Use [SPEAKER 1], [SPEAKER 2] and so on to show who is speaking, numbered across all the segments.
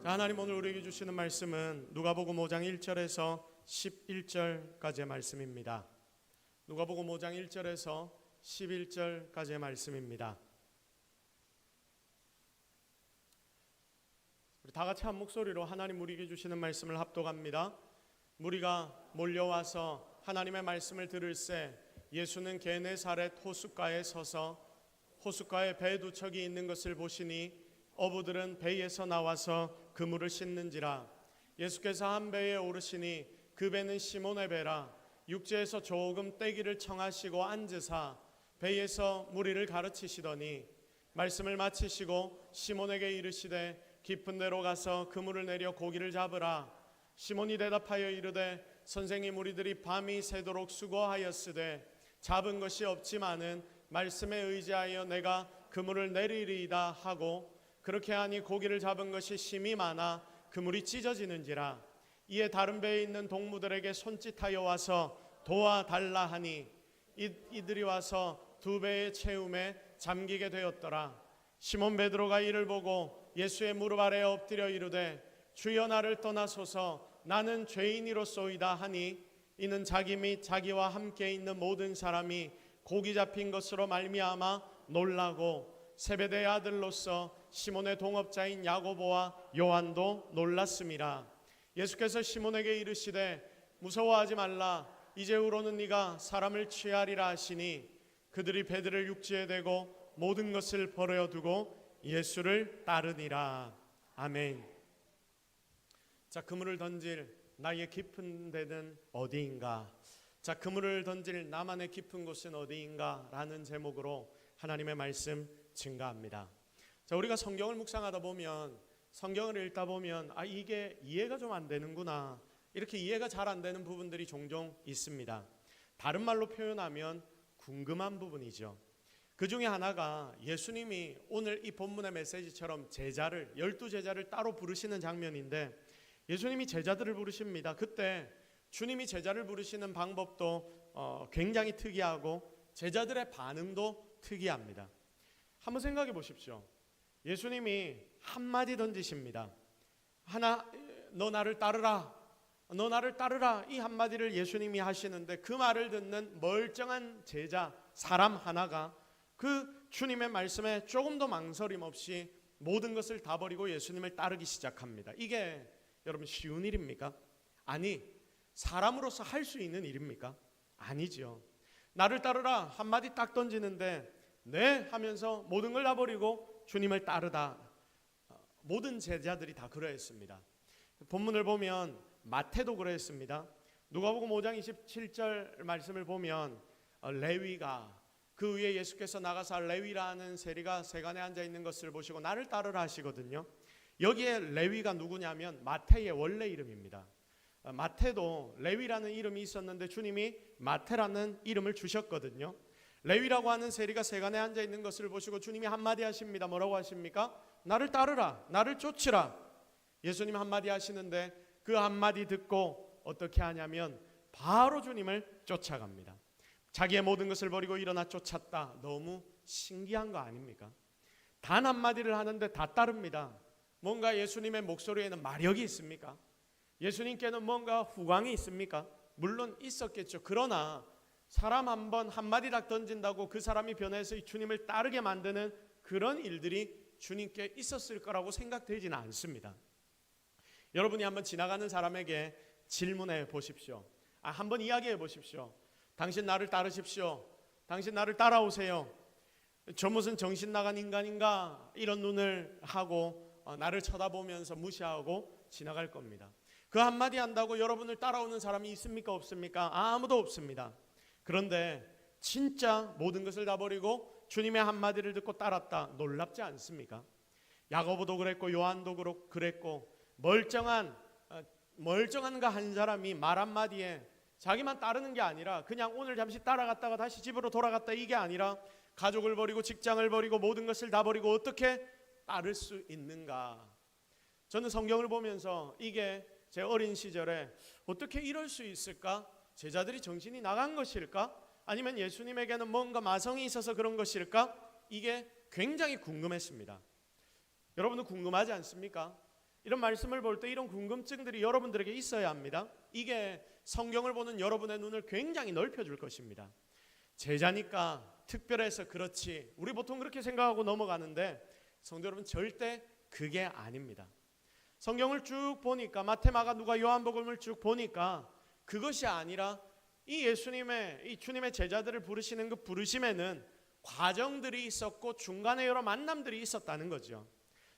[SPEAKER 1] 하나님 오늘 우리에게 주시는 말씀은 누가복음 5장 1절에서 11절까지의 말씀입니다. 누가복음 5장 1절에서 11절까지의 말씀입니다. 우리 다 같이 한 목소리로 하나님 우리에게 주시는 말씀을 합독합니다. 무리가 몰려와서 하나님의 말씀을 들을새 예수는 게네사렛 호숫가에 서서 호숫가에 배 두 척이 있는 것을 보시니 어부들은 배에서 나와서 그물을 씻는지라. 예수께서 한 배에 오르시니 그 배는 시몬의 배라. 육지에서 조금 떼기를 청하시고 앉으사 배에서 무리를 가르치시더니 말씀을 마치시고 시몬에게 이르시되 깊은 데로 가서 그물을 내려 고기를 잡으라. 시몬이 대답하여 이르되 선생님, 우리들이 밤이 새도록 수고하였으되 잡은 것이 없지만은 말씀에 의지하여 내가 그물을 내리리이다 하고, 그렇게 하니 고기를 잡은 것이 심히 많아 그물이 찢어지는지라. 이에 다른 배에 있는 동무들에게 손짓하여 와서 도와달라 하니 이들이 와서 두 배의 채움에 잠기게 되었더라. 시몬 베드로가 이를 보고 예수의 무릎 아래에 엎드려 이르되 주여, 나를 떠나소서, 나는 죄인이로소이다 하니, 이는 자기 및 자기와 함께 있는 모든 사람이 고기 잡힌 것으로 말미암아 놀라고 세베대의 아들로서 시몬의 동업자인 야고보와 요한도 놀랐음이라. 예수께서 시몬에게 이르시되 무서워하지 말라. 이제후로는 네가 사람을 취하리라 하시니, 그들이 배들을 육지에 대고 모든 것을 버려두고 예수를 따르니라. 아멘. 자, 그물을 던질 나의 깊은 데는 어디인가? 자, 그물을 던질 나만의 깊은 곳은 어디인가? 라는 제목으로 하나님의 말씀 증가합니다. 자, 우리가 성경을 묵상하다 보면, 성경을 읽다 보면 이게 이해가 좀 안 되는구나, 이렇게 이해가 잘 안 되는 부분들이 종종 있습니다. 다른 말로 표현하면 궁금한 부분이죠. 그 중에 하나가 예수님이 오늘 이 본문의 메시지처럼 제자를, 12제자를 따로 부르시는 장면인데, 예수님이 제자들을 부르십니다. 그때 주님이 제자를 부르시는 방법도 굉장히 특이하고 제자들의 반응도 특이합니다. 한번 생각해 보십시오. 예수님이 한마디 던지십니다. 너 나를 따르라, 너 나를 따르라, 이 한마디를 예수님이 하시는데, 그 말을 듣는 멀쩡한 제자 사람 하나가 그 주님의 말씀에 조금 더 망설임 없이 모든 것을 다 버리고 예수님을 따르기 시작합니다. 이게 여러분 쉬운 일입니까? 아니, 사람으로서 할 수 있는 일입니까? 아니죠. 나를 따르라 한마디 딱 던지는데 네 하면서 모든 걸 다 버리고 주님을 따르다. 모든 제자들이 다 그러했습니다. 본문을 보면 마태도 그러했습니다. 누가복음 5장 27절 말씀을 보면 레위가, 그 위에 예수께서 나가사 레위라는 세리가 세간에 앉아 있는 것을 보시고 나를 따르라 하시거든요. 여기에 레위가 누구냐면 마태의 원래 이름입니다. 마태도 레위라는 이름이 있었는데 주님이 마태라는 이름을 주셨거든요. 레위라고 하는 세리가 세간에 앉아 있는 것을 보시고 주님이 한마디 하십니다. 뭐라고 하십니까? 나를 따르라, 나를 쫓으라. 예수님 한마디 하시는데 그 한마디 듣고 어떻게 하냐면 바로 주님을 쫓아갑니다. 자기의 모든 것을 버리고 일어나 쫓았다. 너무 신기한 거 아닙니까? 단 한마디를 하는데 다 따릅니다. 뭔가 예수님의 목소리에는 마력이 있습니까? 예수님께는 뭔가 후광이 있습니까? 물론 있었겠죠. 그러나 사람 한마디 딱 던진다고 그 사람이 변해서 주님을 따르게 만드는 그런 일들이 주님께 있었을 거라고 생각되지는 않습니다. 여러분이 한번 지나가는 사람에게 질문해 보십시오. 한번 이야기해 보십시오. 당신 나를 따르십시오. 당신 나를 따라오세요. 저 무슨 정신 나간 인간인가, 이런 눈을 하고 나를 쳐다보면서 무시하고 지나갈 겁니다. 그 한마디 한다고 여러분을 따라오는 사람이 있습니까? 없습니까? 아무도 없습니다. 그런데 진짜 모든 것을 다 버리고 주님의 한마디를 듣고 따랐다. 놀랍지 않습니까? 야고보도 그랬고 요한도 그랬고 멀쩡한 그 한 사람이 말 한마디에 자기만 따르는 게 아니라 그냥 오늘 잠시 따라갔다가 다시 집으로 돌아갔다, 이게 아니라 가족을 버리고 직장을 버리고 모든 것을 다 버리고 어떻게 따를 수 있는가? 저는 성경을 보면서 이게 제 어린 시절에 어떻게 이럴 수 있을까? 제자들이 정신이 나간 것일까? 아니면 예수님에게는 뭔가 마성이 있어서 그런 것일까? 이게 굉장히 궁금했습니다. 여러분은 궁금하지 않습니까? 이런 말씀을 볼 때 이런 궁금증들이 여러분들에게 있어야 합니다. 이게 성경을 보는 여러분의 눈을 굉장히 넓혀줄 것입니다. 제자니까 특별해서 그렇지, 우리 보통 그렇게 생각하고 넘어가는데 성도 여러분, 절대 그게 아닙니다. 성경을 쭉 보니까 마태, 마가, 누가, 요한복음을 쭉 보니까 그것이 아니라 이 예수님의, 이 주님의 제자들을 부르시는 그 부르심에는 과정들이 있었고 중간에 여러 만남들이 있었다는 거죠.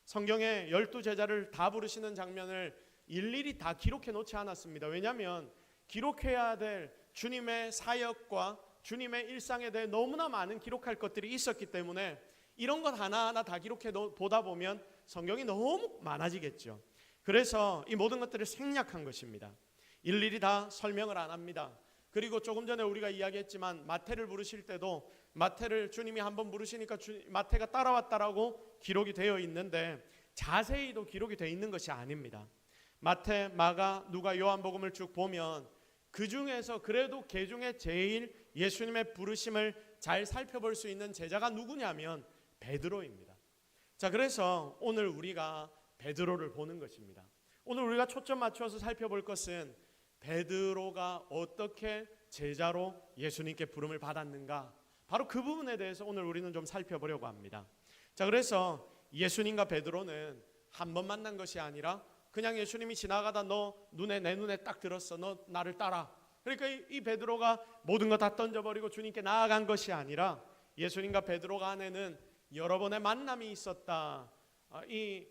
[SPEAKER 1] 성경에 12제자를 다 부르시는 장면을 일일이 다 기록해 놓지 않았습니다. 왜냐하면 기록해야 될 주님의 사역과 주님의 일상에 대해 너무나 많은 기록할 것들이 있었기 때문에 이런 것 하나하나 다 기록해 보다 보면 성경이 너무 많아지겠죠. 그래서 이 모든 것들을 생략한 것입니다. 일일이 다 설명을 안 합니다. 그리고 조금 전에 우리가 이야기했지만 마태를 부르실 때도 마태를 주님이 한번 부르시니까 마태가 따라왔다라고 기록이 되어 있는데 자세히도 기록이 되어 있는 것이 아닙니다. 마태, 마가, 누가, 요한복음을 쭉 보면 그 중에서 그래도 그 중에 제일 예수님의 부르심을 잘 살펴볼 수 있는 제자가 누구냐면 베드로입니다. 자, 그래서 오늘 우리가 베드로를 보는 것입니다. 오늘 우리가 초점 맞춰서 살펴볼 것은 베드로가 어떻게 제자로 예수님께 부름을 받았는가, 바로 그 부분에 대해서 오늘 우리는 좀 살펴보려고 합니다. 자, 그래서 예수님과 베드로는 한 번 만난 것이 아니라 그냥 예수님이 지나가다 내 눈에 딱 들었어, 너 나를 따라. 그러니까 이 베드로가 모든 거 다 던져버리고 주님께 나아간 것이 아니라 예수님과 베드로 간에는 여러 번의 만남이 있었다. 이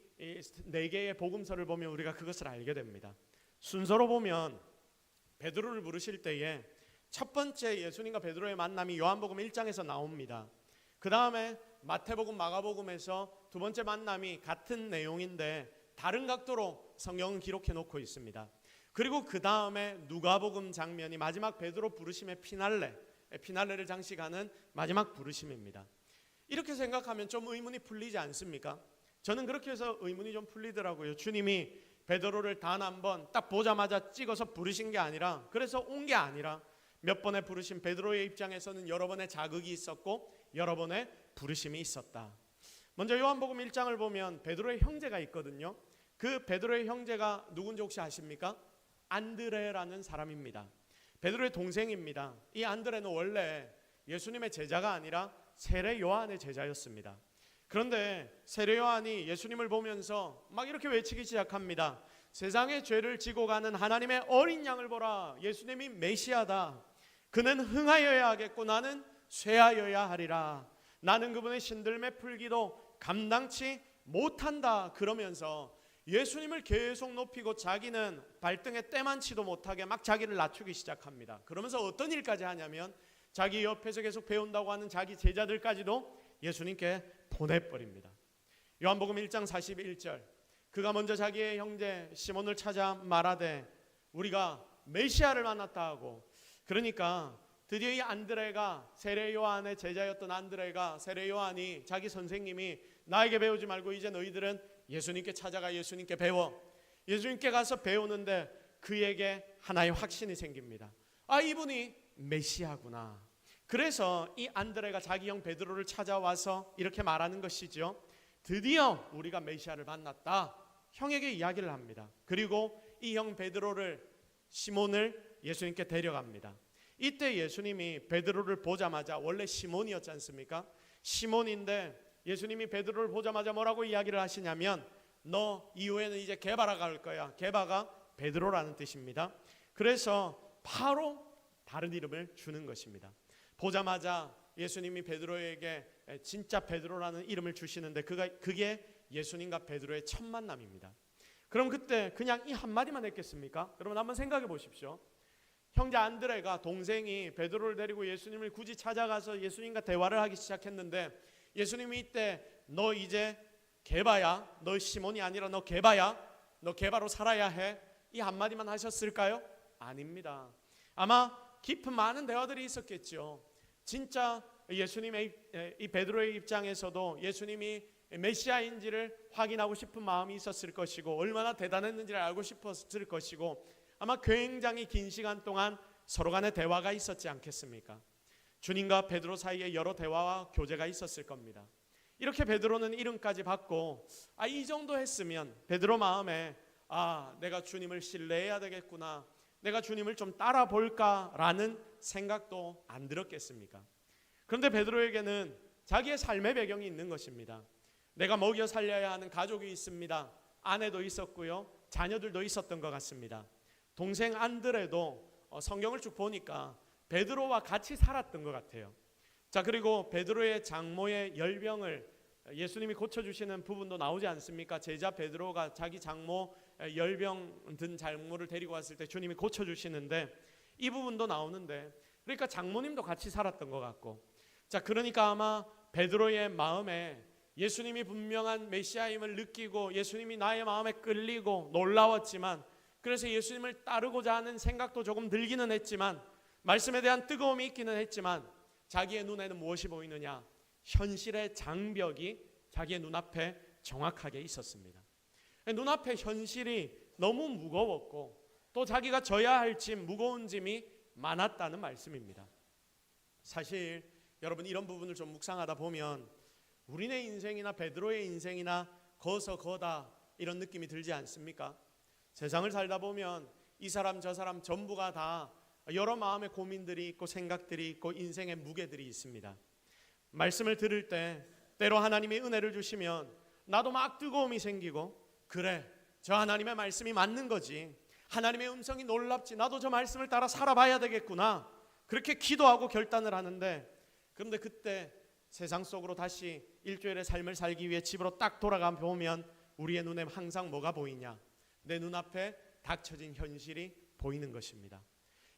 [SPEAKER 1] 네 개의 복음서를 보면 우리가 그것을 알게 됩니다. 순서로 보면 베드로를 부르실 때에 첫 번째 예수님과 베드로의 만남이 요한복음 1장에서 나옵니다. 그 다음에 마태복음, 마가복음에서 두 번째 만남이 같은 내용인데 다른 각도로 성경은 기록해 놓고 있습니다. 그리고 그 다음에 누가복음 장면이 마지막 베드로 부르심의 피날레를 장식하는 마지막 부르심입니다. 이렇게 생각하면 좀 의문이 풀리지 않습니까? 저는 그렇게 해서 의문이 좀 풀리더라고요. 주님이 베드로를 단 한 번 딱 보자마자 찍어서 부르신 게 아니라, 그래서 온 게 아니라 몇 번의 부르심, 베드로의 입장에서는 여러 번의 자극이 있었고 여러 번의 부르심이 있었다. 먼저 요한복음 1장을 보면 베드로의 형제가 있거든요. 그 베드로의 형제가 누군지 혹시 아십니까? 안드레라는 사람입니다. 베드로의 동생입니다. 이 안드레는 원래 예수님의 제자가 아니라 세례 요한의 제자였습니다. 그런데 세례 요한이 예수님을 보면서 막 이렇게 외치기 시작합니다. 세상의 죄를 지고 가는 하나님의 어린 양을 보라. 예수님이 메시아다. 그는 흥하여야 하겠고 나는 쇠하여야 하리라. 나는 그분의 신들매 풀기도 감당치 못한다. 그러면서 예수님을 계속 높이고 자기는 발등에 때만치도 못하게 막 자기를 낮추기 시작합니다. 그러면서 어떤 일까지 하냐면 자기 옆에서 계속 배운다고 하는 자기 제자들까지도 예수님께 보내버립니다. 요한복음 1장 41절, 그가 먼저 자기의 형제 시몬을 찾아 말하되 우리가 메시아를 만났다 하고, 그러니까 드디어 이 안드레가, 세례 요한의 제자였던 안드레가, 세례 요한이 자기 선생님이 나에게 배우지 말고 이제 너희들은 예수님께 찾아가 예수님께 배워. 예수님께 가서 배우는데 그에게 하나의 확신이 생깁니다. 아, 이분이 메시아구나. 그래서 이 안드레가 자기 형 베드로를 찾아와서 이렇게 말하는 것이죠. 드디어 우리가 메시아를 만났다. 형에게 이야기를 합니다. 그리고 이 형 베드로를, 시몬을 예수님께 데려갑니다. 이때 예수님이 베드로를 보자마자, 원래 시몬이었지 않습니까? 시몬인데 예수님이 베드로를 보자마자 뭐라고 이야기를 하시냐면 너 이후에는 이제 게바라 갈 거야. 게바가 베드로라는 뜻입니다. 그래서 바로 다른 이름을 주는 것입니다. 보자마자 예수님이 베드로에게 진짜 베드로라는 이름을 주시는데 그게 예수님과 베드로의 첫 만남입니다. 그럼 그때 그냥 이 한마디만 했겠습니까? 여러분 한번 생각해 보십시오. 형제 안드레가, 동생이 베드로를 데리고 예수님을 굳이 찾아가서 예수님과 대화를 하기 시작했는데 예수님이 이때 너 이제 게바야, 너 시몬이 아니라 너 게바야, 너 게바로 살아야 해, 이 한마디만 하셨을까요? 아닙니다. 아마 깊은 많은 대화들이 있었겠죠. 진짜 예수님의 이 베드로의 입장에서도 예수님이 메시아인지를 확인하고 싶은 마음이 있었을 것이고 얼마나 대단했는지를 알고 싶었을 것이고 아마 굉장히 긴 시간 동안 서로 간의 대화가 있었지 않겠습니까? 주님과 베드로 사이에 여러 대화와 교제가 있었을 겁니다. 이렇게 베드로는 이름까지 받고 이 정도 했으면 베드로 마음에 내가 주님을 신뢰해야 되겠구나, 내가 주님을 좀 따라 볼까라는 생각도 안 들었겠습니까? 그런데 베드로에게는 자기의 삶의 배경이 있는 것입니다. 내가 먹여 살려야 하는 가족이 있습니다. 아내도 있었고요, 자녀들도 있었던 것 같습니다. 동생 안드레도 성경을 쭉 보니까 베드로와 같이 살았던 것 같아요. 자, 그리고 베드로의 장모의 열병을 예수님이 고쳐주시는 부분도 나오지 않습니까? 제자 베드로가 자기 장모 열병 든 장모를 데리고 왔을 때 주님이 고쳐주시는데 이 부분도 나오는데, 그러니까 장모님도 같이 살았던 것 같고, 자, 그러니까 아마 베드로의 마음에 예수님이 분명한 메시아임을 느끼고 예수님이 나의 마음에 끌리고 놀라웠지만, 그래서 예수님을 따르고자 하는 생각도 조금 들기는 했지만, 말씀에 대한 뜨거움이 있기는 했지만, 자기의 눈에는 무엇이 보이느냐? 현실의 장벽이 자기의 눈앞에 정확하게 있었습니다. 눈앞에 현실이 너무 무거웠고 또 자기가 져야 할 짐, 무거운 짐이 많았다는 말씀입니다. 사실 여러분, 이런 부분을 좀 묵상하다 보면 우리네 인생이나 베드로의 인생이나 거다 이런 느낌이 들지 않습니까? 세상을 살다 보면 이 사람 저 사람 전부가 다 여러 마음의 고민들이 있고 생각들이 있고 인생의 무게들이 있습니다. 말씀을 들을 때 때로 하나님이 은혜를 주시면 나도 막 뜨거움이 생기고, 그래, 저 하나님의 말씀이 맞는 거지, 하나님의 음성이 놀랍지, 나도 저 말씀을 따라 살아봐야 되겠구나, 그렇게 기도하고 결단을 하는데, 그런데 그때 세상 속으로 다시 일주일의 삶을 살기 위해 집으로 딱 돌아가 보면 우리의 눈에 항상 뭐가 보이냐? 내 눈앞에 닥쳐진 현실이 보이는 것입니다.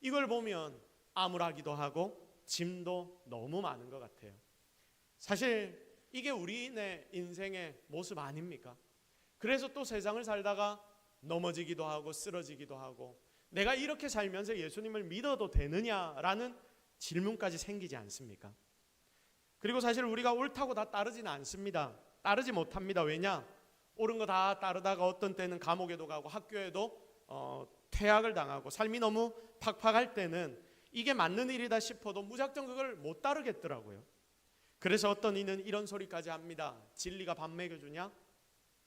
[SPEAKER 1] 이걸 보면 암울하기도 하고 짐도 너무 많은 것 같아요. 사실 이게 우리의 인생의 모습 아닙니까? 그래서 또 세상을 살다가 넘어지기도 하고 쓰러지기도 하고, 내가 이렇게 살면서 예수님을 믿어도 되느냐라는 질문까지 생기지 않습니까? 그리고 사실 우리가 옳다고 다 따르지는 않습니다. 따르지 못합니다. 왜냐? 옳은 거 다 따르다가 어떤 때는 감옥에도 가고 학교에도 퇴학을 당하고 삶이 너무 팍팍할 때는 이게 맞는 일이다 싶어도 무작정 그걸 못 따르겠더라고요. 그래서 어떤 이는 이런 소리까지 합니다. 진리가 밥 먹여주냐?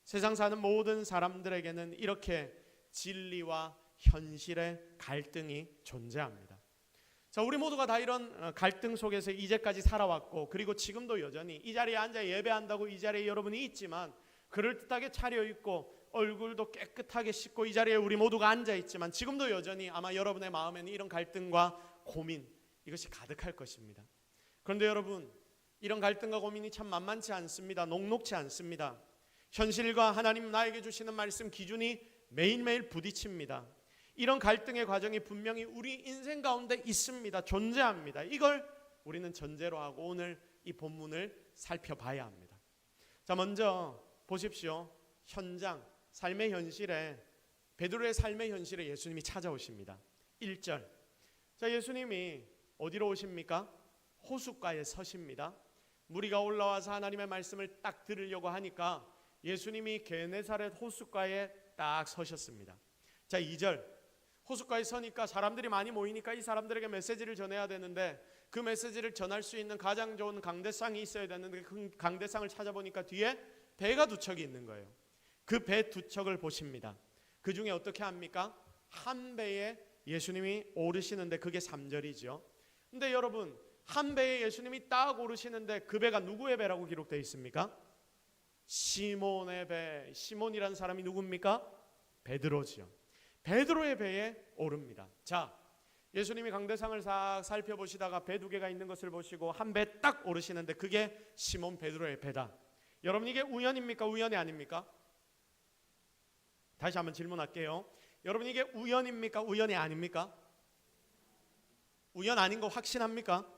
[SPEAKER 1] 세상 사는 모든 사람들에게는 이렇게 진리와 현실의 갈등이 존재합니다. 자, 우리 모두가 다 이런 갈등 속에서 이제까지 살아왔고, 그리고 지금도 여전히 이 자리에 앉아 예배한다고 이 자리에 여러분이 있지만 그럴듯하게 차려입고 얼굴도 깨끗하게 씻고 이 자리에 우리 모두가 앉아있지만 지금도 여전히 아마 여러분의 마음에는 이런 갈등과 고민, 이것이 가득할 것입니다. 그런데 여러분, 이런 갈등과 고민이 참 만만치 않습니다. 녹록치 않습니다. 현실과 하나님 나에게 주시는 말씀 기준이 매일매일 부딪힙니다. 이런 갈등의 과정이 분명히 우리 인생 가운데 있습니다. 존재합니다. 이걸 우리는 전제로 하고 오늘 이 본문을 살펴봐야 합니다. 자, 먼저 보십시오. 현장, 삶의 현실에, 베드로의 삶의 현실에 예수님이 찾아오십니다. 1절. 자, 예수님이 어디로 오십니까? 호숫가에 서십니다. 무리가 올라와서 하나님의 말씀을 딱 들으려고 하니까 예수님이 게네사렛 호숫가에 딱 서셨습니다. 자, 2절. 호숫가에 서니까 사람들이 많이 모이니까 이 사람들에게 메시지를 전해야 되는데 그 메시지를 전할 수 있는 가장 좋은 강대상이 있어야 되는데 그 강대상을 찾아보니까 뒤에 배가 두 척이 있는 거예요. 그 배 두 척을 보십니다. 그 중에 어떻게 합니까? 한 배에 예수님이 오르시는데 그게 3절이죠. 근데 여러분, 한 배에 예수님이 딱 오르시는데 그 배가 누구의 배라고 기록되어 있습니까? 시몬의 배. 시몬이라는 사람이 누굽니까? 베드로지요. 베드로의 배에 오릅니다. 자, 예수님이 강대상을 싹 살펴보시다가 배 두 개가 있는 것을 보시고 한 배 딱 오르시는데 그게 시몬 베드로의 배다. 여러분, 이게 우연입니까? 우연이 아닙니까? 다시 한번 질문할게요. 여러분, 이게 우연입니까? 우연이 아닙니까? 우연 아닌 거 확신합니까?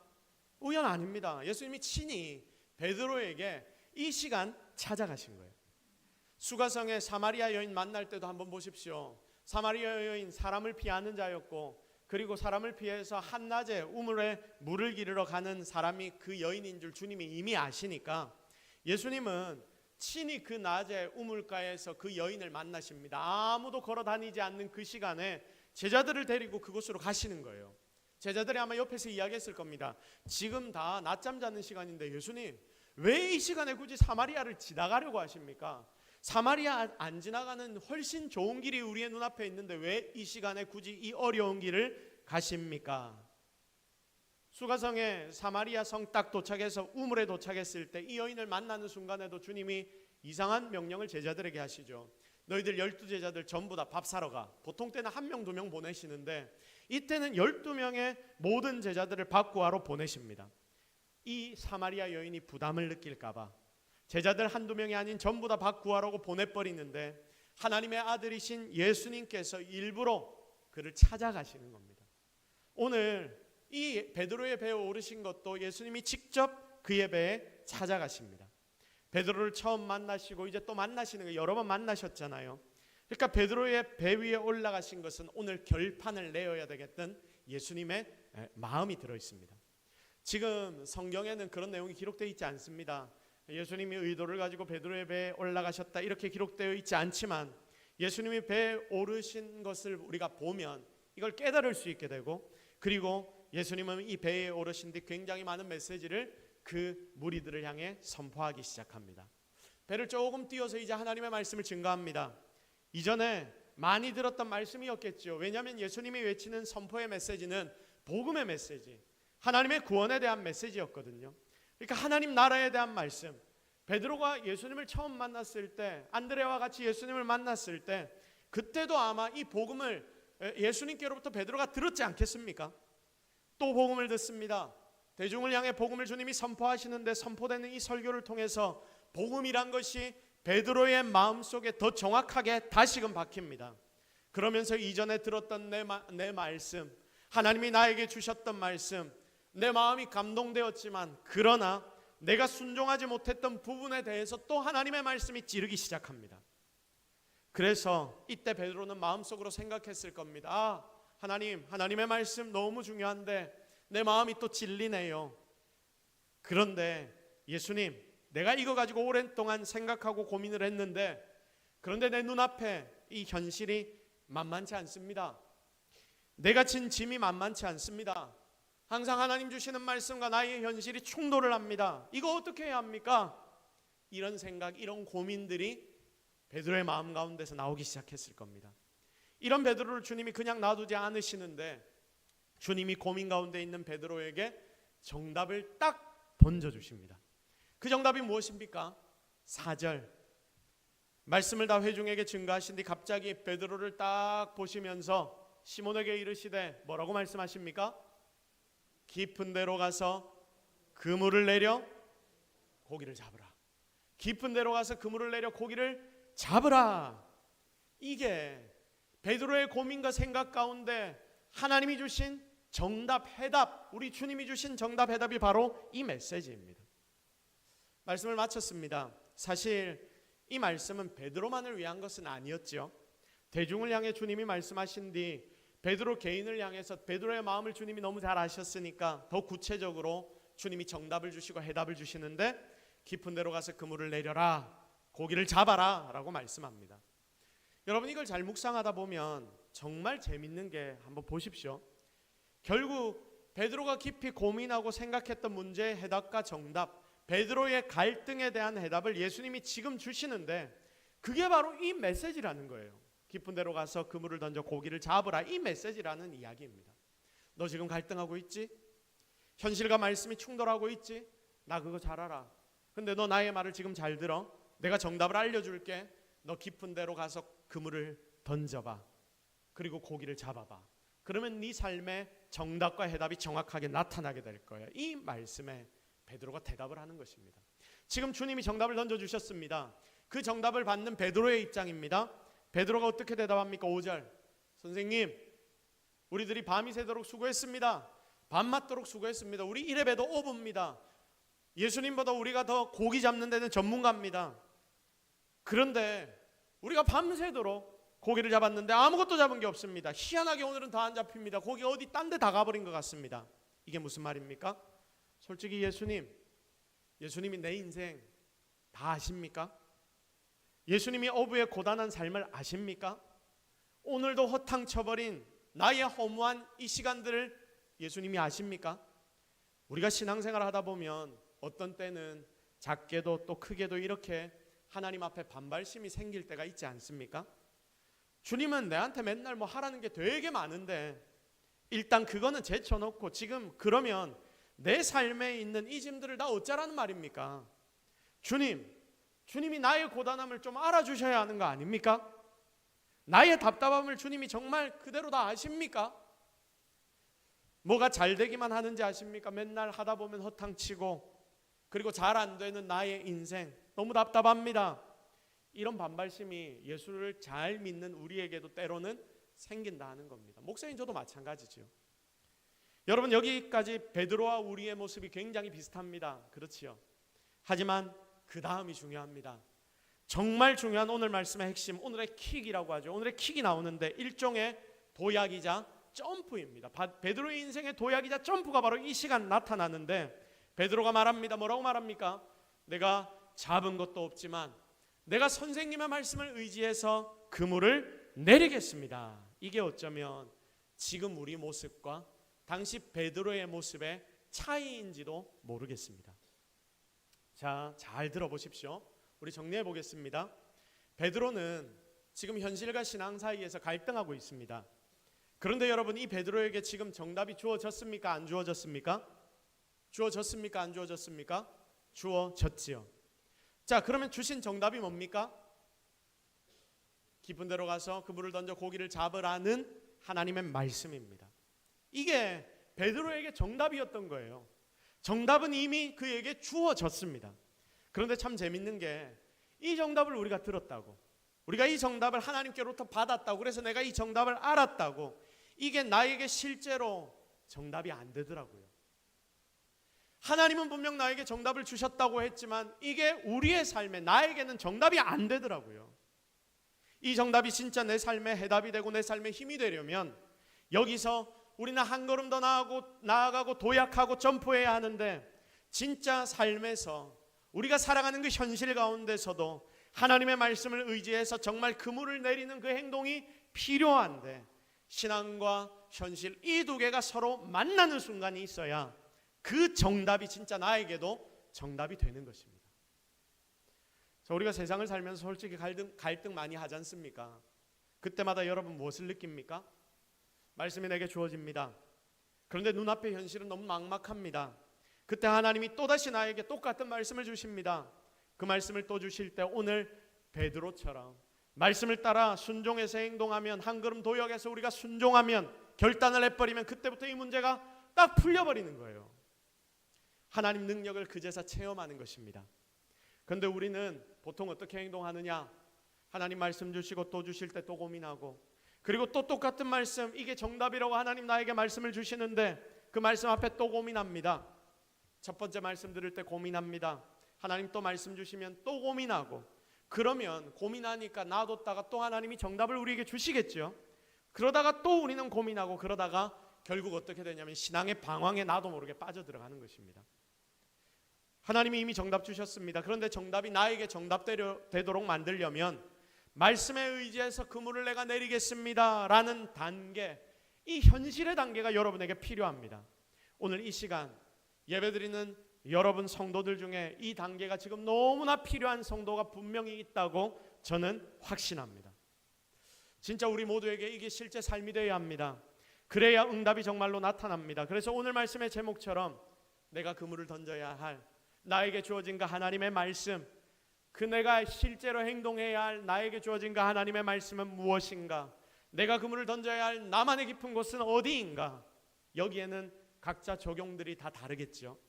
[SPEAKER 1] 우연 아닙니다. 예수님이 친히 베드로에게 이 시간 찾아가신 거예요. 수가성에 사마리아 여인 만날 때도 한번 보십시오. 사마리아 여인 사람을 피하는 자였고, 그리고 사람을 피해서 한낮에 우물에 물을 기르러 가는 사람이 그 여인인 줄 주님이 이미 아시니까 예수님은 친히 그 낮에 우물가에서 그 여인을 만나십니다. 아무도 걸어 다니지 않는 그 시간에 제자들을 데리고 그곳으로 가시는 거예요. 제자들이 아마 옆에서 이야기했을 겁니다. 지금 다 낮잠 자는 시간인데 예수님, 왜 이 시간에 굳이 사마리아를 지나가려고 하십니까? 사마리아 안 지나가는 훨씬 좋은 길이 우리의 눈앞에 있는데 왜 이 시간에 굳이 이 어려운 길을 가십니까? 수가성에 사마리아 성 딱 도착해서 우물에 도착했을 때 이 여인을 만나는 순간에도 주님이 이상한 명령을 제자들에게 하시죠. 너희들 12제자들 전부 다 밥 사러 가. 보통 때는 1명 2명 보내시는데 이때는 12명의 모든 제자들을 밥 구하러 보내십니다. 이 사마리아 여인이 부담을 느낄까봐 제자들 1-2명이 아닌 전부 다 밥 구하라고 보내버리는데 하나님의 아들이신 예수님께서 일부러 그를 찾아가시는 겁니다. 오늘 이 베드로의 배에 오르신 것도 예수님이 직접 그의 배에 찾아가십니다. 베드로를 처음 만나시고 이제 또 만나시는 거예요. 여러 번 만나셨잖아요. 그러니까 베드로의 배 위에 올라가신 것은 오늘 결판을 내어야 되겠던 예수님의 마음이 들어있습니다. 지금 성경에는 그런 내용이 기록되어 있지 않습니다. 예수님이 의도를 가지고 베드로의 배에 올라가셨다 이렇게 기록되어 있지 않지만 예수님이 배에 오르신 것을 우리가 보면 이걸 깨달을 수 있게 되고, 그리고 예수님은 이 배에 오르신 뒤 굉장히 많은 메시지를 그 무리들을 향해 선포하기 시작합니다. 배를 조금 띄워서 이제 하나님의 말씀을 증거합니다. 이전에 많이 들었던 말씀이었겠죠. 왜냐하면 예수님이 외치는 선포의 메시지는 복음의 메시지, 하나님의 구원에 대한 메시지였거든요. 그러니까 하나님 나라에 대한 말씀. 베드로가 예수님을 처음 만났을 때, 안드레와 같이 예수님을 만났을 때 그때도 아마 이 복음을 예수님께로부터 베드로가 들었지 않겠습니까? 또 복음을 듣습니다. 대중을 향해 복음을 주님이 선포하시는데 선포되는 이 설교를 통해서 복음이란 것이 베드로의 마음속에 더 정확하게 다시금 박힙니다. 그러면서 이전에 들었던 내 말씀, 하나님이 나에게 주셨던 말씀, 내 마음이 감동되었지만 그러나 내가 순종하지 못했던 부분에 대해서 또 하나님의 말씀이 찌르기 시작합니다. 그래서 이때 베드로는 마음속으로 생각했을 겁니다. 아, 하나님의 말씀 너무 중요한데 내 마음이 또 찔리네요. 그런데 예수님, 내가 이거 가지고 오랜 동안 생각하고 고민을 했는데 그런데 내 눈앞에 이 현실이 만만치 않습니다. 내가 진 짐이 만만치 않습니다. 항상 하나님 주시는 말씀과 나의 현실이 충돌을 합니다. 이거 어떻게 해야 합니까? 이런 생각, 이런 고민들이 베드로의 마음 가운데서 나오기 시작했을 겁니다. 이런 베드로를 주님이 그냥 놔두지 않으시는데 주님이 고민 가운데 있는 베드로에게 정답을 딱 던져주십니다. 그 정답이 무엇입니까? 4절 말씀을 다 회중에게 증거하신 뒤 갑자기 베드로를 딱 보시면서 시몬에게 이르시되 뭐라고 말씀하십니까? 깊은 데로 가서 그물을 내려 고기를 잡으라. 깊은 데로 가서 그물을 내려 고기를 잡으라. 이게 베드로의 고민과 생각 가운데 하나님이 주신 정답, 해답, 우리 주님이 주신 정답, 해답이 바로 이 메시지입니다. 말씀을 마쳤습니다. 사실 이 말씀은 베드로만을 위한 것은 아니었죠. 대중을 향해 주님이 말씀하신 뒤 베드로 개인을 향해서 베드로의 마음을 주님이 너무 잘 아셨으니까 더 구체적으로 주님이 정답을 주시고 해답을 주시는데 깊은 데로 가서 그물을 내려라, 고기를 잡아라 라고 말씀합니다. 여러분, 이걸 잘 묵상하다 보면 정말 재밌는 게, 한번 보십시오. 결국 베드로가 깊이 고민하고 생각했던 문제의 해답과 정답, 베드로의 갈등에 대한 해답을 예수님이 지금 주시는데 그게 바로 이 메시지라는 거예요. 깊은 데로 가서 그물을 던져 고기를 잡으라, 이 메시지라는 이야기입니다. 너 지금 갈등하고 있지? 현실과 말씀이 충돌하고 있지? 나 그거 잘 알아. 근데 너 나의 말을 지금 잘 들어. 내가 정답을 알려줄게. 너 깊은 데로 가서 그물을 던져봐. 그리고 고기를 잡아봐. 그러면 네 삶의 정답과 해답이 정확하게 나타나게 될 거야. 이 말씀에 베드로가 대답을 하는 것입니다. 지금 주님이 정답을 던져주셨습니다. 그 정답을 받는 베드로의 입장입니다. 베드로가 어떻게 대답합니까? 5절 선생님, 우리들이 밤이 새도록 수고했습니다. 밤맞도록 수고했습니다. 우리 이래 봬도 오부입니다. 예수님보다 우리가 더 고기 잡는 데는 전문가입니다. 그런데 우리가 밤새도록 고기를 잡았는데 아무것도 잡은 게 없습니다. 희한하게 오늘은 다 안 잡힙니다. 고기 어디 딴 데 다 가버린 것 같습니다. 이게 무슨 말입니까? 솔직히 예수님이 내 인생 다 아십니까? 예수님이 어부의 고단한 삶을 아십니까? 오늘도 허탕쳐버린 나의 허무한 이 시간들을 예수님이 아십니까? 우리가 신앙생활을 하다 보면 어떤 때는 작게도 또 크게도 이렇게 하나님 앞에 반발심이 생길 때가 있지 않습니까? 주님은 내한테 맨날 뭐 하라는 게 되게 많은데 일단 그거는 제쳐놓고 지금 그러면 내 삶에 있는 이 짐들을 다 어쩌라는 말입니까? 주님이 나의 고단함을 좀 알아주셔야 하는 거 아닙니까? 나의 답답함을 주님이 정말 그대로 다 아십니까? 뭐가 잘 되기만 하는지 아십니까? 맨날 하다 보면 허탕치고 그리고 잘 안 되는 나의 인생 너무 답답합니다. 이런 반발심이 예수를 잘 믿는 우리에게도 때로는 생긴다 하는 겁니다. 목사님 저도 마찬가지죠. 여러분 여기까지 베드로와 우리의 모습이 굉장히 비슷합니다. 그렇지요. 하지만 그 다음이 중요합니다. 정말 중요한 오늘 말씀의 핵심, 오늘의 킥이라고 하죠. 오늘의 킥이 나오는데 일종의 도약이자 점프입니다. 베드로의 인생의 도약이자 점프가 바로 이 시간 나타나는데 베드로가 말합니다. 뭐라고 말합니까? 내가 잡은 것도 없지만 내가 선생님의 말씀을 의지해서 그물을 내리겠습니다. 이게 어쩌면 지금 우리 모습과 당시 베드로의 모습의 차이인지도 모르겠습니다. 자, 잘 들어보십시오. 우리 정리해 보겠습니다. 베드로는 지금 현실과 신앙 사이에서 갈등하고 있습니다. 그런데 여러분 이 베드로에게 지금 정답이 주어졌습니까? 안 주어졌습니까? 주어졌습니까? 안 주어졌습니까? 주어졌지요. 자, 그러면 주신 정답이 뭡니까? 깊은 데로 가서 그물을 던져 고기를 잡으라는 하나님의 말씀입니다. 이게 베드로에게 정답이었던 거예요. 정답은 이미 그에게 주어졌습니다. 그런데 참 재밌는 게 이 정답을 우리가 들었다고, 우리가 이 정답을 하나님께로부터 받았다고, 그래서 내가 이 정답을 알았다고, 이게 나에게 실제로 정답이 안 되더라고요. 하나님은 분명 나에게 정답을 주셨다고 했지만 이게 우리의 삶에 나에게는 정답이 안 되더라고요. 이 정답이 진짜 내 삶의 해답이 되고 내 삶의 힘이 되려면 여기서 우리는 한 걸음 더 나아가고 도약하고 점프해야 하는데 진짜 삶에서 우리가 살아가는 그 현실 가운데서도 하나님의 말씀을 의지해서 정말 그물을 내리는 그 행동이 필요한데 신앙과 현실 이 두 개가 서로 만나는 순간이 있어야 그 정답이 진짜 나에게도 정답이 되는 것입니다. 자, 우리가 세상을 살면서 솔직히 갈등 많이 하지 않습니까? 그때마다 여러분 무엇을 느낍니까? 말씀이 내게 주어집니다. 그런데 눈앞의 현실은 너무 막막합니다. 그때 하나님이 또다시 나에게 똑같은 말씀을 주십니다. 그 말씀을 또 주실 때 오늘 베드로처럼 말씀을 따라 순종해서 행동하면, 한 걸음 도역해서 우리가 순종하면, 결단을 해버리면 그때부터 이 문제가 딱 풀려버리는 거예요. 하나님 능력을 그제서 체험하는 것입니다. 그런데 우리는 보통 어떻게 행동하느냐? 하나님 말씀 주시고 또 주실 때 또 고민하고, 그리고 또 똑같은 말씀, 이게 정답이라고 하나님 나에게 말씀을 주시는데 그 말씀 앞에 또 고민합니다. 첫 번째 말씀 들을 때 고민합니다. 하나님 또 말씀 주시면 또 고민하고, 그러면 고민하니까 놔뒀다가 또 하나님이 정답을 우리에게 주시겠죠. 그러다가 또 우리는 고민하고, 그러다가 결국 어떻게 되냐면 신앙의 방황에 나도 모르게 빠져들어가는 것입니다. 하나님이 이미 정답 주셨습니다. 그런데 정답이 나에게 정답되도록 만들려면 말씀에 의지해서 그물을 내가 내리겠습니다 라는 단계, 이 현실의 단계가 여러분에게 필요합니다. 오늘 이 시간 예배드리는 여러분 성도들 중에 이 단계가 지금 너무나 필요한 성도가 분명히 있다고 저는 확신합니다. 진짜 우리 모두에게 이게 실제 삶이 되어야 합니다. 그래야 응답이 정말로 나타납니다. 그래서 오늘 말씀의 제목처럼 내가 그물을 던져야 할, 나에게 주어진 그 하나님의 말씀, 그 내가 실제로 행동해야 할 나에게 주어진 그 하나님의 말씀은 무엇인가, 내가 그물을 던져야 할 나만의 깊은 곳은 어디인가, 여기에는 각자 적용들이 다 다르겠죠.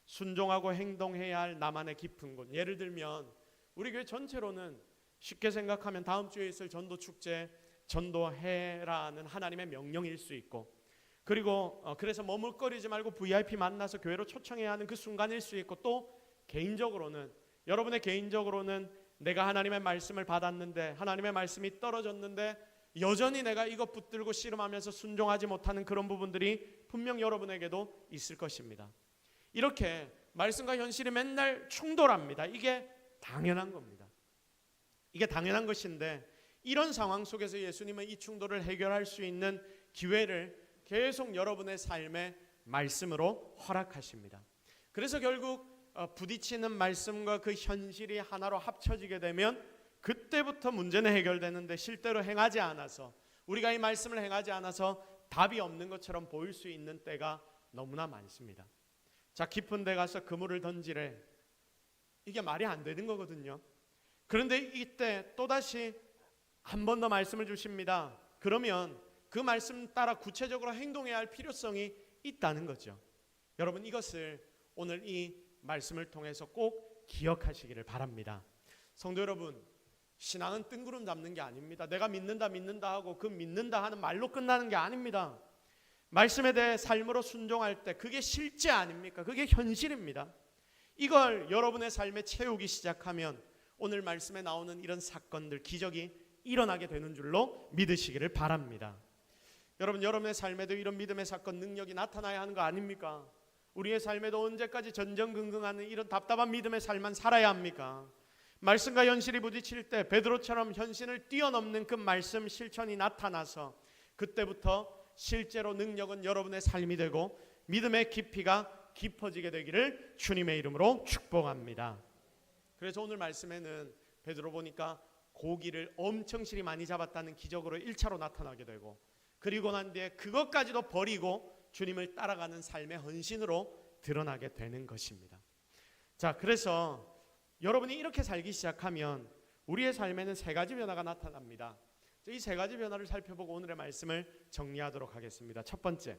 [SPEAKER 1] 순종하고 행동해야 할 나만의 깊은 곳, 예를 들면 우리 교회 전체로는 쉽게 생각하면 다음 주에 있을 전도축제, 전도해라는 하나님의 명령일 수 있고, 그리고 그래서 머물거리지 말고 VIP 만나서 교회로 초청해야 하는 그 순간일 수 있고, 또 개인적으로는, 여러분의 개인적으로는 내가 하나님의 말씀을 받았는데 하나님의 말씀이 떨어졌는데 여전히 내가 이것 붙들고 씨름하면서 순종하지 못하는 그런 부분들이 분명 여러분에게도 있을 것입니다. 이렇게 말씀과 현실이 맨날 충돌합니다. 이게 당연한 겁니다. 이게 당연한 것인데 이런 상황 속에서 예수님은 이 충돌을 해결할 수 있는 기회를 계속 여러분의 삶의 말씀으로 허락하십니다. 그래서 결국 부딪히는 말씀과 그 현실이 하나로 합쳐지게 되면 그때부터 문제는 해결되는데 실제로 행하지 않아서, 우리가 이 말씀을 행하지 않아서 답이 없는 것처럼 보일 수 있는 때가 너무나 많습니다. 자, 깊은 데 가서 그물을 던지래. 이게 말이 안 되는 거거든요. 그런데 이때 또다시 한 번 더 말씀을 주십니다. 그러면 그 말씀 따라 구체적으로 행동해야 할 필요성이 있다는 거죠. 여러분, 이것을 오늘 이 말씀을 통해서 꼭 기억하시기를 바랍니다. 성도 여러분, 신앙은 뜬구름 잡는 게 아닙니다. 내가 믿는다 하고 그 믿는다 하는 말로 끝나는 게 아닙니다. 말씀에 대해 삶으로 순종할 때 그게 실제 아닙니까? 그게 현실입니다. 이걸 여러분의 삶에 채우기 시작하면 오늘 말씀에 나오는 이런 사건들, 기적이 일어나게 되는 줄로 믿으시기를 바랍니다. 여러분, 여러분의 삶에도 이런 믿음의 사건, 능력이 나타나야 하는 거 아닙니까? 우리의 삶에도 언제까지 전전긍긍하는 이런 답답한 믿음의 삶만 살아야 합니까? 말씀과 현실이 부딪힐 때 베드로처럼 현실을 뛰어넘는 그 말씀 실천이 나타나서 그때부터 실제로 능력은 여러분의 삶이 되고 믿음의 깊이가 깊어지게 되기를 주님의 이름으로 축복합니다. 그래서 오늘 말씀에는 베드로 보니까 고기를 엄청 실이 많이 잡았다는 기적으로 1차로 나타나게 되고, 그리고 난 뒤에 그것까지도 버리고 주님을 따라가는 삶의 헌신으로 드러나게 되는 것입니다. 자, 그래서 여러분이 이렇게 살기 시작하면 우리의 삶에는 세 가지 변화가 나타납니다. 이 세 가지 변화를 살펴보고 오늘의 말씀을 정리하도록 하겠습니다. 첫 번째,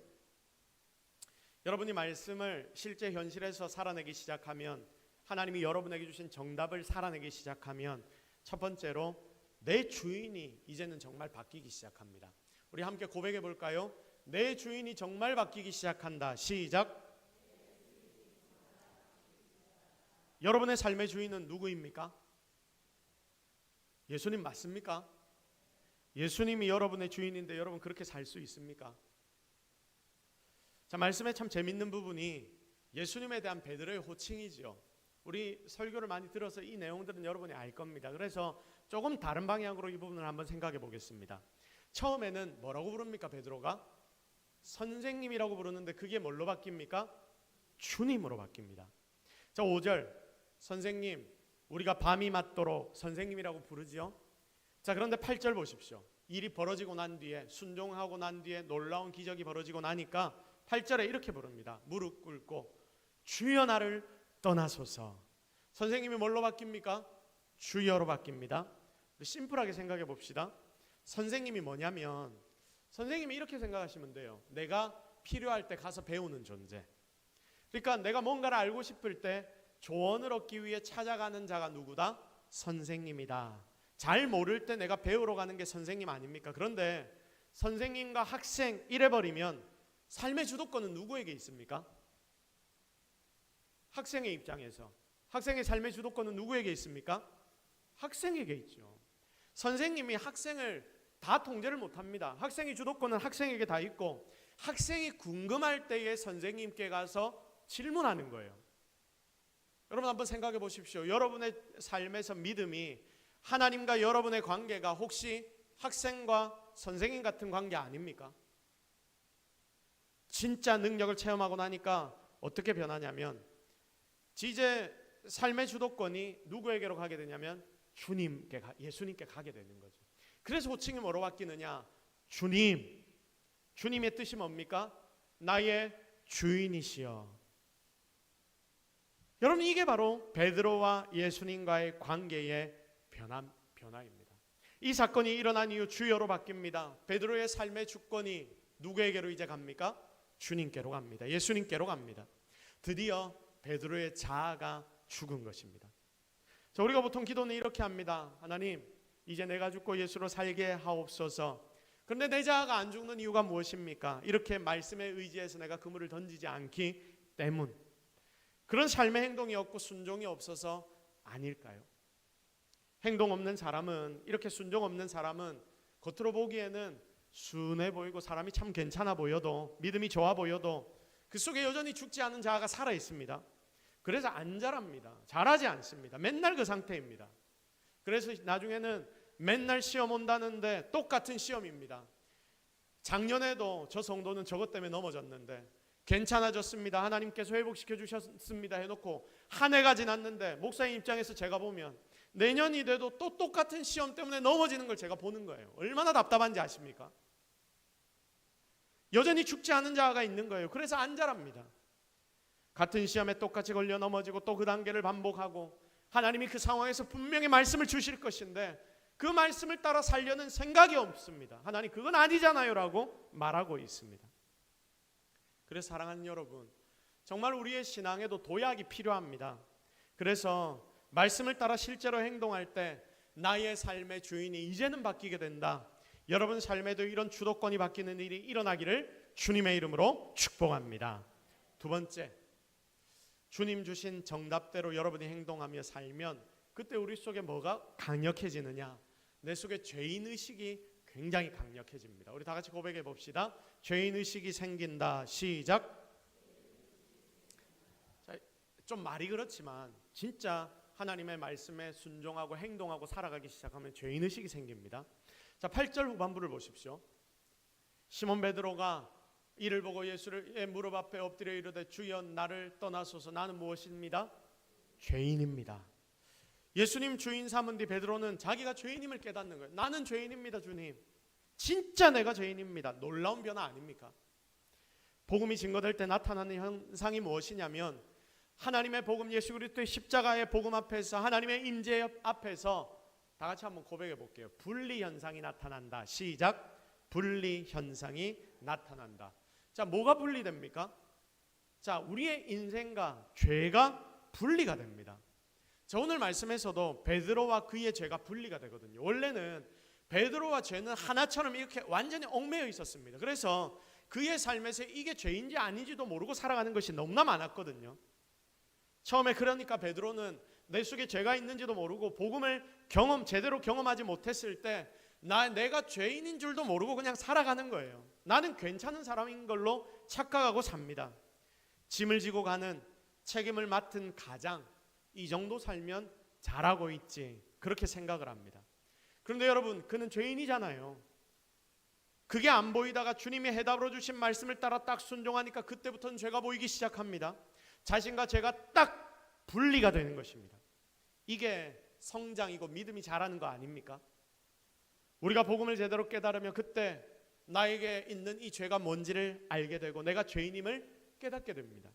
[SPEAKER 1] 여러분이 말씀을 실제 현실에서 살아내기 시작하면, 하나님이 여러분에게 주신 정답을 살아내기 시작하면, 첫 번째로 내 주인이 이제는 정말 바뀌기 시작합니다. 우리 함께 고백해 볼까요? 내 주인이 정말 바뀌기 시작한다. 시작. 여러분의 삶의 주인은 누구입니까? 예수님 맞습니까? 예수님이 여러분의 주인인데 여러분 그렇게 살 수 있습니까? 자, 말씀에 참 재밌는 부분이 예수님에 대한 베드로의 호칭이죠. 우리 설교를 많이 들어서 이 내용들은 여러분이 알 겁니다. 그래서 조금 다른 방향으로 이 부분을 한번 생각해 보겠습니다. 처음에는 뭐라고 부릅니까? 베드로가 선생님이라고 부르는데 그게 뭘로 바뀝니까? 주님으로 바뀝니다. 자, 5절, 선생님, 우리가 밤이 맞도록 선생님이라고 부르지요. 자, 그런데 8절 보십시오. 일이 벌어지고 난 뒤에, 순종하고 난 뒤에 놀라운 기적이 벌어지고 나니까 8절에 이렇게 부릅니다. 무릎 꿇고 주여 나를 떠나소서. 선생님이 뭘로 바뀝니까? 주여로 바뀝니다. 심플하게 생각해 봅시다. 선생님이 뭐냐면, 선생님이 이렇게 생각하시면 돼요. 내가 필요할 때 가서 배우는 존재. 그러니까 내가 뭔가를 알고 싶을 때 조언을 얻기 위해 찾아가는 자가 누구다? 선생님이다. 잘 모를 때 내가 배우러 가는 게 선생님 아닙니까? 그런데 선생님과 학생 이래버리면 삶의 주도권은 누구에게 있습니까? 학생의 입장에서 학생의 삶의 주도권은 누구에게 있습니까? 학생에게 있죠. 선생님이 학생을 다 통제를 못합니다. 학생의 주도권은 학생에게 다 있고, 학생이 궁금할 때에 선생님께 가서 질문하는 거예요. 여러분 한번 생각해 보십시오. 여러분의 삶에서 믿음이, 하나님과 여러분의 관계가 혹시 학생과 선생님 같은 관계 아닙니까? 진짜 능력을 체험하고 나니까 어떻게 변하냐면, 이제 삶의 주도권이 누구에게로 가게 되냐면 주님께, 예수님께 가게 되는 거죠. 그래서 호칭이 뭐로 바뀌느냐? 주님. 주님의 뜻이 뭡니까? 나의 주인이시여. 여러분, 이게 바로 베드로와 예수님과의 관계의 변화입니다. 이 사건이 일어난 이후 주여로 바뀝니다. 베드로의 삶의 주권이 누구에게로 이제 갑니까? 주님께로 갑니다. 예수님께로 갑니다. 드디어 베드로의 자아가 죽은 것입니다. 자, 우리가 보통 기도는 이렇게 합니다. 하나님, 이제 내가 죽고 예수로 살게 하옵소서. 그런데 내 자아가 안 죽는 이유가 무엇입니까? 이렇게 말씀에 의지해서 내가 그물을 던지지 않기 때문. 그런 삶의 행동이 없고 순종이 없어서 아닐까요? 행동 없는 사람은, 이렇게 순종 없는 사람은 겉으로 보기에는 순해 보이고 사람이 참 괜찮아 보여도, 믿음이 좋아 보여도 그 속에 여전히 죽지 않은 자아가 살아 있습니다. 그래서 안 자랍니다. 잘하지 않습니다. 맨날 그 상태입니다. 그래서 나중에는 맨날 시험 온다는데 똑같은 시험입니다. 작년에도 저 성도는 저것 때문에 넘어졌는데, 괜찮아졌습니다, 하나님께서 회복시켜 주셨습니다 해놓고 한 해가 지났는데 목사님 입장에서 제가 보면 내년이 돼도 또 똑같은 시험 때문에 넘어지는 걸 제가 보는 거예요. 얼마나 답답한지 아십니까? 여전히 죽지 않은 자가 있는 거예요. 그래서 안 자랍니다. 같은 시험에 똑같이 걸려 넘어지고 또 그 단계를 반복하고, 하나님이 그 상황에서 분명히 말씀을 주실 것인데 그 말씀을 따라 살려는 생각이 없습니다. 하나님 그건 아니잖아요 라고 말하고 있습니다. 그래서 사랑하는 여러분, 정말 우리의 신앙에도 도약이 필요합니다. 그래서 말씀을 따라 실제로 행동할 때 나의 삶의 주인이 이제는 바뀌게 된다. 여러분 삶에도 이런 주도권이 바뀌는 일이 일어나기를 주님의 이름으로 축복합니다. 두 번째, 주님 주신 정답대로 여러분이 행동하며 살면 그때 우리 속에 뭐가 강력해지느냐? 내 속에 죄인의식이 굉장히 강력해집니다. 우리 다 같이 고백해 봅시다. 죄인의식이 생긴다. 시작. 자, 좀 말이 그렇지만 진짜 하나님의 말씀에 순종하고 행동하고 살아가기 시작하면 죄인의식이 생깁니다. 자, 8절 후반부를 보십시오. 시몬 베드로가 이를 보고 예수의 무릎 앞에 엎드려 이르되 주여 나를 떠나소서, 나는 무엇입니다? 죄인입니다. 예수님 주인 삼은 뒤 베드로는 자기가 죄인임을 깨닫는 거예요. 나는 죄인입니다 주님, 진짜 내가 죄인입니다. 놀라운 변화 아닙니까? 복음이 증거될 때 나타나는 현상이 무엇이냐면 하나님의 복음, 예수 그리스도의 십자가의 복음 앞에서, 하나님의 임재 앞에서 다 같이 한번 고백해 볼게요. 분리 현상이 나타난다. 시작. 분리 현상이 나타난다. 자, 뭐가 분리됩니까? 자, 우리의 인생과 죄가 분리가 됩니다. 자, 오늘 말씀에서도 베드로와 그의 죄가 분리가 되거든요. 원래는 베드로와 죄는 하나처럼 이렇게 완전히 얽매여 있었습니다. 그래서 그의 삶에서 이게 죄인지 아닌지도 모르고 살아가는 것이 너무나 많았거든요. 처음에 그러니까 베드로는 내 속에 죄가 있는지도 모르고 복음을 제대로 경험하지 못했을 때 내가 죄인인 줄도 모르고 그냥 살아가는 거예요. 나는 괜찮은 사람인 걸로 착각하고 삽니다. 짐을 지고 가는, 책임을 맡은 가장, 이 정도 살면 잘하고 있지, 그렇게 생각을 합니다. 그런데 여러분, 그는 죄인이잖아요. 그게 안 보이다가 주님이 해답으로 주신 말씀을 따라 딱 순종하니까 그때부터는 죄가 보이기 시작합니다. 자신과 죄가 딱 분리가 되는 것입니다. 이게 성장이고 믿음이 자라는 거 아닙니까? 우리가 복음을 제대로 깨달으면 그때 나에게 있는 이 죄가 뭔지를 알게 되고 내가 죄인임을 깨닫게 됩니다.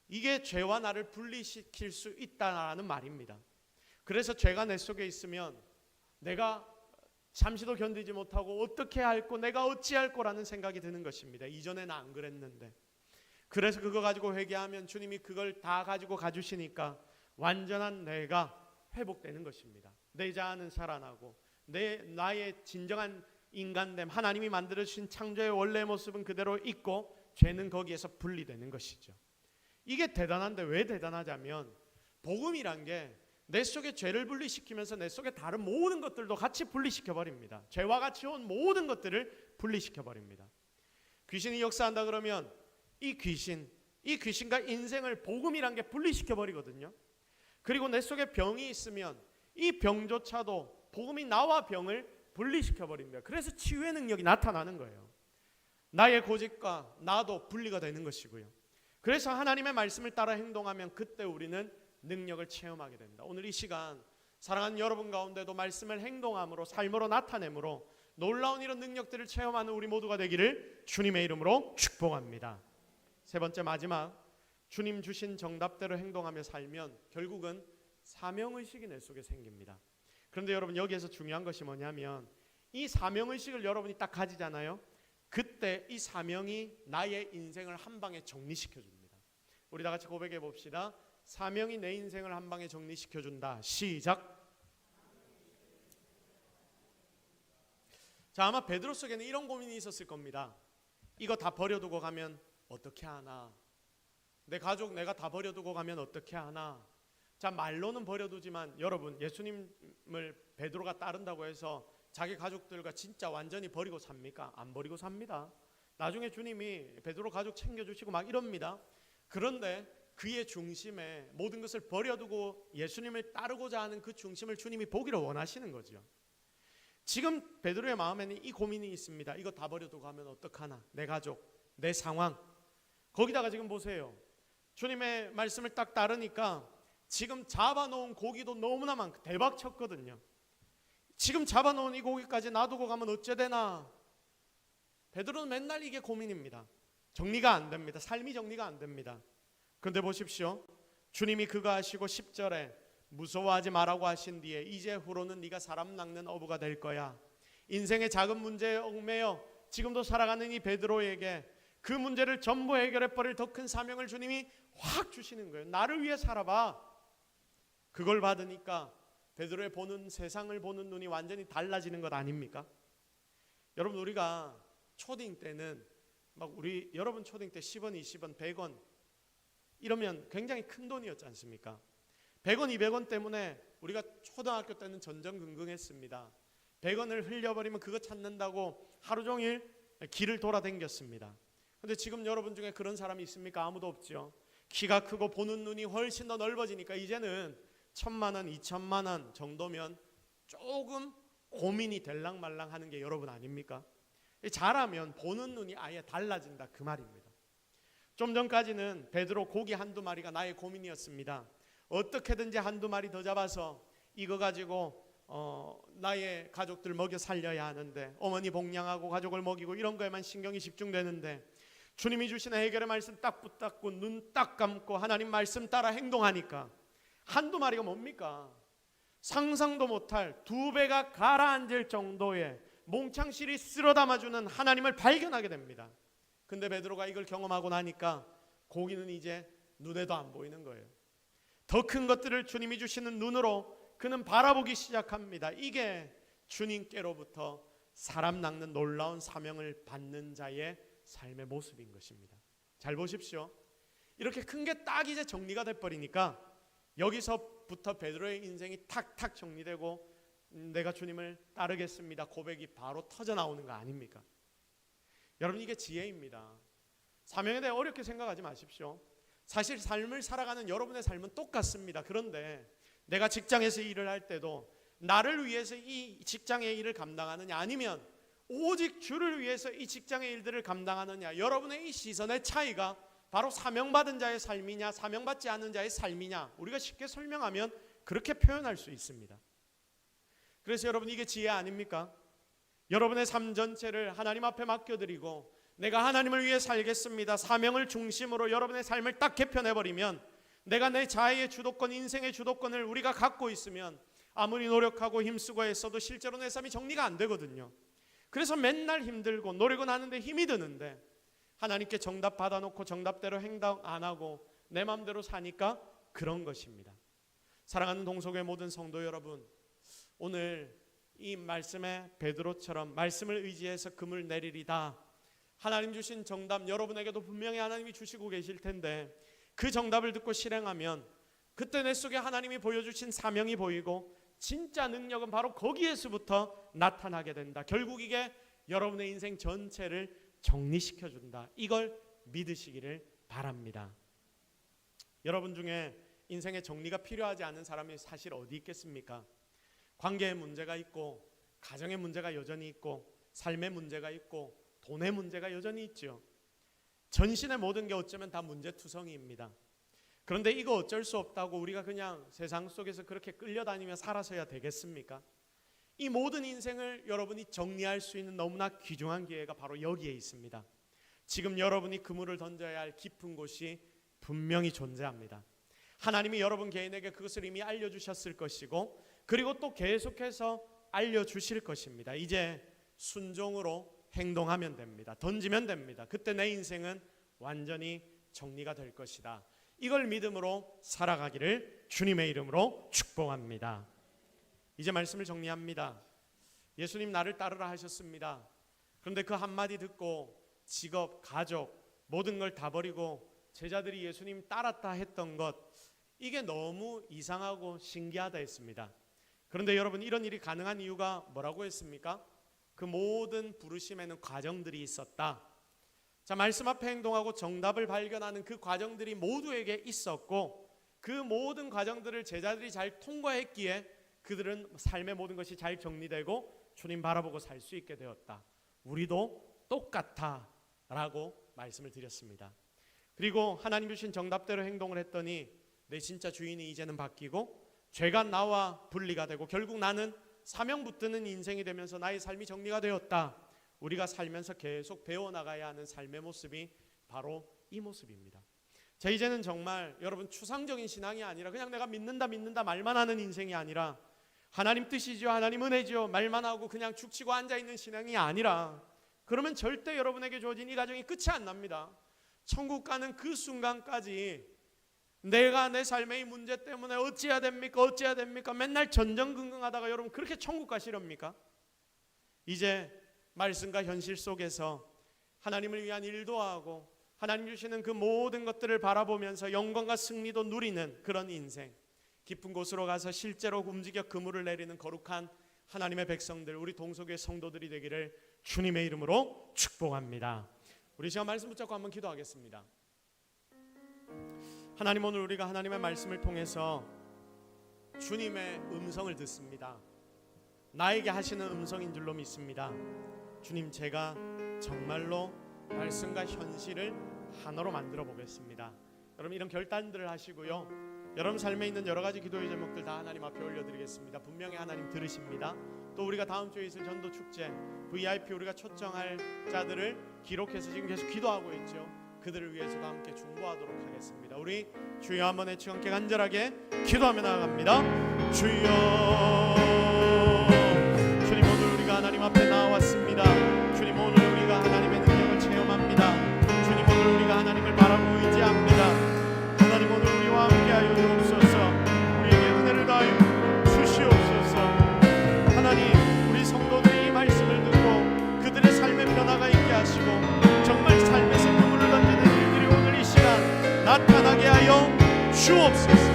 [SPEAKER 1] 이게 죄와 나를 분리시킬 수 있다는 말입니다. 그래서 죄가 내 속에 있으면 내가 잠시도 견디지 못하고 어떻게 할꼬, 내가 어찌할 거라는 생각이 드는 것입니다. 이전에는 안 그랬는데. 그래서 그거 가지고 회개하면 주님이 그걸 다 가지고 가주시니까 완전한 내가 회복되는 것입니다. 내 자아는 살아나고 나의 진정한 인간됨, 하나님이 만들어주신 창조의 원래의 모습은 그대로 있고 죄는 거기에서 분리되는 것이죠. 이게 대단한데, 왜 대단하자면 복음이란 게 내 속에 죄를 분리시키면서 내 속에 다른 모든 것들도 같이 분리시켜버립니다. 죄와 같이 온 모든 것들을 분리시켜버립니다. 귀신이 역사한다 그러면 이 귀신과 인생을 복음이란 게 분리시켜버리거든요. 그리고 내 속에 병이 있으면 이 병조차도 복음이 나와 병을 분리시켜버립니다. 그래서 치유의 능력이 나타나는 거예요. 나의 고집과 나도 분리가 되는 것이고요. 그래서 하나님의 말씀을 따라 행동하면 그때 우리는 능력을 체험하게 됩니다. 오늘 이 시간 사랑하는 여러분 가운데도 말씀을 행동함으로, 삶으로 나타내므로 놀라운 이런 능력들을 체험하는 우리 모두가 되기를 주님의 이름으로 축복합니다. 세 번째, 마지막, 주님 주신 정답대로 행동하며 살면 결국은 사명의식이 내 속에 생깁니다. 그런데 여러분, 여기에서 중요한 것이 뭐냐면 이 사명의식을 여러분이 딱 가지잖아요. 그때 이 사명이 나의 인생을 한 방에 정리시켜 줍니다. 우리 다 같이 고백해 봅시다. 사명이 내 인생을 한 방에 정리시켜 준다. 시작. 자, 아마 베드로 속에는 이런 고민이 있었을 겁니다. 이거 다 버려두고 가면 어떻게 하나? 내 가족 내가 다 버려두고 가면 어떻게 하나? 자, 말로는 버려두지만 여러분, 예수님을 베드로가 따른다고 해서 자기 가족들과 진짜 완전히 버리고 삽니까? 안 버리고 삽니다. 나중에 주님이 베드로 가족 챙겨주시고 막 이럽니다. 그런데 그의 중심에 모든 것을 버려두고 예수님을 따르고자 하는 그 중심을 주님이 보기를 원하시는 거죠. 지금 베드로의 마음에는 이 고민이 있습니다. 이거 다 버려두고 가면 어떡하나? 내 가족, 내 상황. 거기다가 지금 보세요. 주님의 말씀을 딱 따르니까 지금 잡아놓은 고기도 너무나 많고 대박 쳤거든요. 지금 잡아놓은 이 고기까지 놔두고 가면 어째 되나? 베드로는 맨날 이게 고민입니다. 정리가 안 됩니다. 삶이 정리가 안 됩니다. 그런데 보십시오. 주님이 그거 하시고 10절에 무서워하지 말라고 하신 뒤에 이제 후로는 네가 사람 낚는 어부가 될 거야. 인생의 작은 문제에 얽매여 지금도 살아가는 이 베드로에게 그 문제를 전부 해결해버릴 더 큰 사명을 주님이 확 주시는 거예요. 나를 위해 살아봐. 그걸 받으니까 베드로의 보는 세상을 보는 눈이 완전히 달라지는 것 아닙니까? 여러분, 우리가 초딩 때는 막 여러분 초딩 때 10원, 20원, 100원 이러면 굉장히 큰 돈이었지 않습니까? 100원, 200원 때문에 우리가 초등학교 때는 전전긍긍했습니다. 100원을 흘려버리면 그거 찾는다고 하루 종일 길을 돌아다녔습니다. 그런데 지금 여러분 중에 그런 사람이 있습니까? 아무도 없죠. 키가 크고 보는 눈이 훨씬 더 넓어지니까 이제는 1,000만 원, 2,000만 원 정도면 조금 고민이 될랑말랑 하는 게 여러분 아닙니까? 잘하면 보는 눈이 아예 달라진다, 그 말입니다. 좀 전까지는 베드로 고기 한두 마리가 나의 고민이었습니다. 어떻게든지 한두 마리 더 잡아서 이거 가지고 나의 가족들 먹여 살려야 하는데, 어머니 복양하고 가족을 먹이고 이런 거에만 신경이 집중되는데, 주님이 주시는 해결의 말씀 딱 붙잡고 눈 딱 감고 하나님 말씀 따라 행동하니까 한두 마리가 뭡니까? 상상도 못할 2배가 가라앉을 정도의 몽창실이 쓸어 담아주는 하나님을 발견하게 됩니다. 근데 베드로가 이걸 경험하고 나니까 고기는 이제 눈에도 안 보이는 거예요. 더 큰 것들을 주님이 주시는 눈으로 그는 바라보기 시작합니다. 이게 주님께로부터 사람 낚는 놀라운 사명을 받는 자의 삶의 모습인 것입니다. 잘 보십시오. 이렇게 큰 게 딱 이제 정리가 돼버리니까 여기서부터 베드로의 인생이 탁탁 정리되고 내가 주님을 따르겠습니다 고백이 바로 터져 나오는 거 아닙니까? 여러분, 이게 지혜입니다. 사명에 대해 어렵게 생각하지 마십시오. 사실 삶을 살아가는 여러분의 삶은 똑같습니다. 그런데 내가 직장에서 일을 할 때도 나를 위해서 이 직장의 일을 감당하느냐, 아니면 오직 주를 위해서 이 직장의 일들을 감당하느냐, 여러분의 이 시선의 차이가 바로 사명받은 자의 삶이냐 사명받지 않은 자의 삶이냐, 우리가 쉽게 설명하면 그렇게 표현할 수 있습니다. 그래서 여러분, 이게 지혜 아닙니까? 여러분의 삶 전체를 하나님 앞에 맡겨드리고 내가 하나님을 위해 살겠습니다, 사명을 중심으로 여러분의 삶을 딱 개편해버리면, 내가 내 자아의 주도권, 인생의 주도권을 우리가 갖고 있으면 아무리 노력하고 힘쓰고 했어도 실제로 내 삶이 정리가 안 되거든요. 그래서 맨날 힘들고 노력은 하는데 힘이 드는데, 하나님께 정답 받아놓고 정답대로 행동 안 하고 내 마음대로 사니까 그런 것입니다. 사랑하는 동서교회 모든 성도 여러분, 오늘 이 말씀에 베드로처럼 말씀을 의지해서 금을 내리리다, 하나님 주신 정답 여러분에게도 분명히 하나님이 주시고 계실 텐데, 그 정답을 듣고 실행하면 그때 내 속에 하나님이 보여주신 사명이 보이고 진짜 능력은 바로 거기에서부터 나타나게 된다. 결국 이게 여러분의 인생 전체를 정리시켜준다. 이걸 믿으시기를 바랍니다. 여러분 중에 인생의 정리가 필요하지 않은 사람이 사실 어디 있겠습니까? 관계의 문제가 있고, 가정의 문제가 여전히 있고, 삶의 문제가 있고, 돈의 문제가 여전히 있죠. 전신의 모든 게 어쩌면 다 문제투성이입니다. 그런데 이거 어쩔 수 없다고 우리가 그냥 세상 속에서 그렇게 끌려다니며 살아서야 되겠습니까? 이 모든 인생을 여러분이 정리할 수 있는 너무나 귀중한 기회가 바로 여기에 있습니다. 지금 여러분이 그물을 던져야 할 깊은 곳이 분명히 존재합니다. 하나님이 여러분 개인에게 그것을 이미 알려주셨을 것이고, 그리고 또 계속해서 알려주실 것입니다. 이제 순종으로 행동하면 됩니다. 던지면 됩니다. 그때 내 인생은 완전히 정리가 될 것이다. 이걸 믿음으로 살아가기를 주님의 이름으로 축복합니다. 이제 말씀을 정리합니다. 예수님 나를 따르라 하셨습니다. 그런데 그 한마디 듣고 직업, 가족, 모든 걸 다 버리고 제자들이 예수님 따랐다 했던 것, 이게 너무 이상하고 신기하다 했습니다. 그런데 여러분, 이런 일이 가능한 이유가 뭐라고 했습니까? 그 모든 부르심에는 과정들이 있었다. 자, 말씀 앞에 행동하고 정답을 발견하는 그 과정들이 모두에게 있었고, 그 모든 과정들을 제자들이 잘 통과했기에 그들은 삶의 모든 것이 잘 정리되고 주님 바라보고 살 수 있게 되었다. 우리도 똑같아 라고 말씀을 드렸습니다. 그리고 하나님 주신 정답대로 행동을 했더니 내 진짜 주인이 이제는 바뀌고 죄가 나와 분리가 되고 결국 나는 사명 붙드는 인생이 되면서 나의 삶이 정리가 되었다. 우리가 살면서 계속 배워나가야 하는 삶의 모습이 바로 이 모습입니다. 자, 이제는 정말 여러분 추상적인 신앙이 아니라 그냥 내가 믿는다 말만 하는 인생이 아니라 하나님 뜻이죠, 하나님 은혜죠 말만 하고 그냥 죽치고 앉아있는 신앙이 아니라, 그러면 절대 여러분에게 주어진 이 가정이 끝이 안 납니다. 천국 가는 그 순간까지 내가 내 삶의 이 문제 때문에 어찌해야 됩니까 맨날 전전긍긍하다가 여러분 그렇게 천국 가시렵니까? 이제 말씀과 현실 속에서 하나님을 위한 일도 하고 하나님 주시는 그 모든 것들을 바라보면서 영광과 승리도 누리는 그런 인생, 깊은 곳으로 가서 실제로 움직여 그물을 내리는 거룩한 하나님의 백성들, 우리 동서교회 성도들이 되기를 주님의 이름으로 축복합니다. 우리 시간 말씀 붙잡고 한번 기도하겠습니다. 하나님, 오늘 우리가 하나님의 말씀을 통해서 주님의 음성을 듣습니다. 나에게 하시는 음성인 줄로 믿습니다. 주님, 제가 정말로 말씀과 현실을 하나로 만들어 보겠습니다. 여러분 이런 결단들을 하시고요, 여러분 삶에 있는 여러 가지 기도의 제목들 다 하나님 앞에 올려드리겠습니다. 분명히 하나님 들으십니다. 또 우리가 다음 주에 있을 전도 축제 VIP 우리가 초청할 자들을 기록해서 지금 계속 기도하고 있죠. 그들을 위해서도 함께 중보하도록 하겠습니다. 우리 주여 한번 외치고 함께 간절하게 기도하며 나아갑니다. 주여, 주님 오늘 우리가 하나님 앞에 나왔습니다. 주님 오늘 우리가 하나님의 능력을 체험합니다. 주님 오늘 우리가 하나님을 바라고 의지합니다. 하나님 오늘 우리와 함께하여 주옵소서. 우리에게 은혜를 다하여 주시옵소서. 하나님, 우리 성도들이 이 말씀을 듣고 그들의 삶의 변화가 있게 하시고 정말 삶에서 그물을 던지는 일들이 오늘 이 시간 나타나게 하여 주옵소서.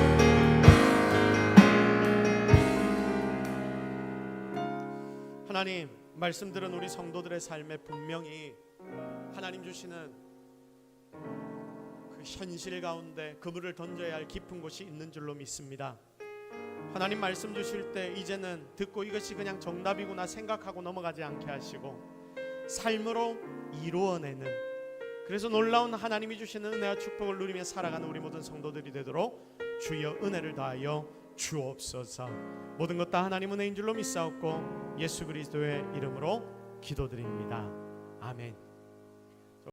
[SPEAKER 1] 하나님, 말씀 들은 우리 성도들의 삶에 분명히 하나님 주시는 그 현실 가운데 그물을 던져야 할 깊은 곳이 있는 줄로 믿습니다. 하나님 말씀 주실 때 이제는 듣고 이것이 그냥 정답이구나 생각하고 넘어가지 않게 하시고 삶으로 이루어내는, 그래서 놀라운 하나님이 주시는 은혜와 축복을 누리며 살아가는 우리 모든 성도들이 되도록 주여 은혜를 다하여 주옵소서. 모든 것 다 하나님 은혜인 줄로 믿사옵고 예수 그리스도의 이름으로 기도드립니다. 아멘.